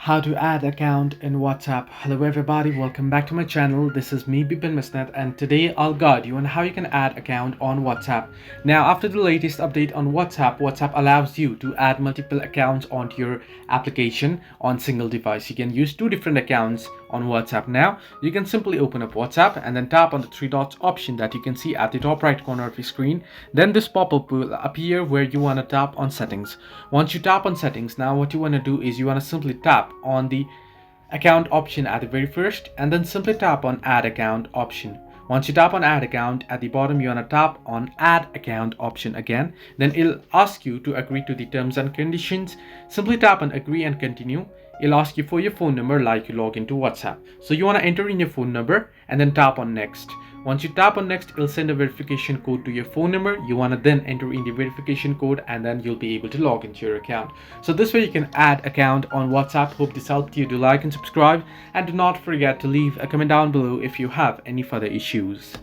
How to add account in WhatsApp. Hello everybody, welcome back to my channel. This is me Bipin Misnet, and today I'll guide you on how you can add account on WhatsApp. Now after the latest update on WhatsApp allows you to add multiple accounts onto your application on single device. You can use two different accounts on WhatsApp. Now you can simply open up WhatsApp and then tap on the three dots option that you can see at the top right corner of your screen. Then this pop-up will appear where you want to tap on settings. Once you tap on settings, now what you want to do is you want to simply tap on the account option at the very first and then simply tap on add account option. Once you tap on add account, at the bottom you want to tap on add account option again. Then it'll ask you to agree to the terms and conditions. Simply tap on agree and continue. It'll ask you for your phone number like you log into WhatsApp. So you want to enter in your phone number and then tap on next. Once you tap on next, it'll send a verification code to your phone number. You want to then enter in the verification code and then you'll be able to log into your account. So this way you can add account on WhatsApp. Hope this helped you. Do like and subscribe, and do not forget to leave a comment down below if you have any further issues.